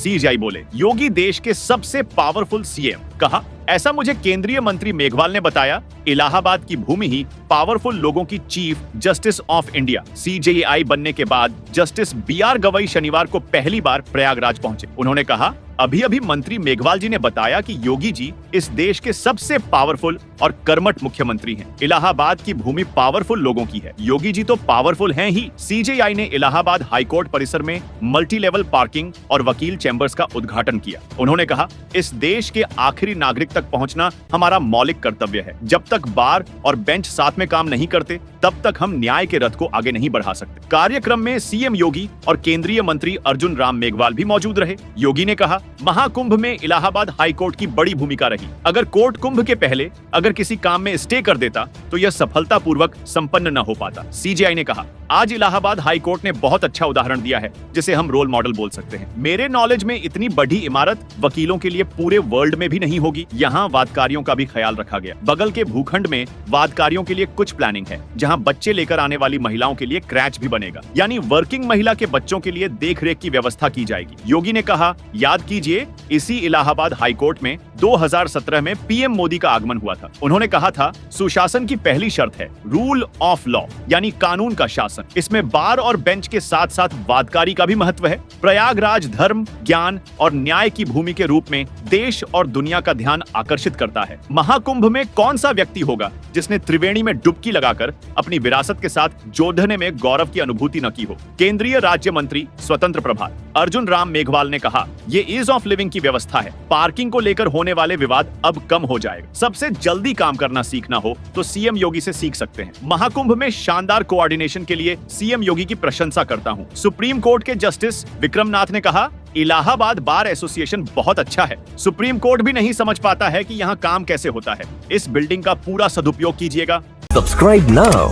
CGI बोले, योगी देश के सबसे पावरफुल सीएम। कहा, ऐसा मुझे केंद्रीय मंत्री मेघवाल ने बताया। इलाहाबाद की भूमि ही पावरफुल लोगों की chief justice of India CJI बनने के बाद जस्टिस बीआर गवई शनिवार को पहली बार प्रयागराज पहुंचे। उन्होंने कहा, अभी मंत्री मेघवाल जी ने बताया कि योगी जी इस देश के सबसे पावरफुल और कर्मठ मुख्यमंत्री हैं। इलाहाबाद की भूमि पावरफुल लोगों की है। योगी जी तो पावरफुल हैं ही। सीजेआई ने इलाहाबाद हाईकोर्ट परिसर में मल्टी लेवल पार्किंग और वकील चैम्बर्स का उद्घाटन किया। उन्होंने कहा, इस देश के आखिरी नागरिक तक पहुंचना हमारा मौलिक कर्तव्य है। जब तक बार और बेंच साथ में काम नहीं करते, तब तक हम न्याय के रथ को आगे नहीं बढ़ा सकते। कार्यक्रम में सीएम योगी और केंद्रीय मंत्री अर्जुन राम मेघवाल भी मौजूद रहे। योगी ने कहा, महाकुंभ में इलाहाबाद हाईकोर्ट की बड़ी भूमिका रही। अगर कोर्ट कुंभ के पहले अगर किसी काम में स्टे कर देता तो यह सफलतापूर्वक संपन्न न हो पाता। सीजेआई ने कहा, आज इलाहाबाद हाईकोर्ट ने बहुत अच्छा उदाहरण दिया है जिसे हम रोल मॉडल बोल सकते हैं। मेरे नॉलेज में इतनी बड़ी इमारत वकीलों के लिए पूरे वर्ल्ड में भी नहीं होगी। यहाँ वादकारियों का भी ख्याल रखा गया। बगल के भूखंड में वादकारियों के लिए कुछ प्लानिंग है, जहाँ बच्चे लेकर आने वाली महिलाओं के लिए क्रैच भी बनेगा, यानी वर्किंग महिला के बच्चों के लिए देखरेख की व्यवस्था की जाएगी। योगी ने कहा, याद कीजिए, इसी इलाहाबाद हाईकोर्ट में 2017 में पीएम मोदी का आगमन हुआ था। उन्होंने कहा था, सुशासन की पहली शर्त है रूल ऑफ लॉ, यानी कानून का शासन। इसमें बार और बेंच के साथ साथ वादकारी का भी महत्व है। प्रयागराज धर्म, ज्ञान और न्याय की भूमि के रूप में देश और दुनिया का ध्यान आकर्षित करता है। महाकुंभ में कौन सा व्यक्ति होगा जिसने त्रिवेणी में डुबकी लगाकर अपनी विरासत के साथ जोधने में गौरव की अनुभूति न की हो। केंद्रीय राज्य मंत्री स्वतंत्र प्रभार अर्जुन राम मेघवाल ने कहा, ये ईज ऑफ लिविंग की व्यवस्था है। पार्किंग को लेकर होने वाले विवाद अब कम हो जाएगा। सबसे जल्दी काम करना सीखना हो तो सीएम योगी से सीख सकते हैं। महाकुंभ में शानदार कोऑर्डिनेशन के लिए सीएम योगी की प्रशंसा करता हूं। सुप्रीम कोर्ट के जस्टिस विक्रमनाथ ने कहा, इलाहाबाद बार एसोसिएशन बहुत अच्छा है। सुप्रीम कोर्ट भी नहीं समझ पाता है कि यहाँ काम कैसे होता है। इस बिल्डिंग का पूरा सदुपयोग कीजिएगा। Subscribe now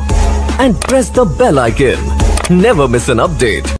and press the bell icon. Never miss an update.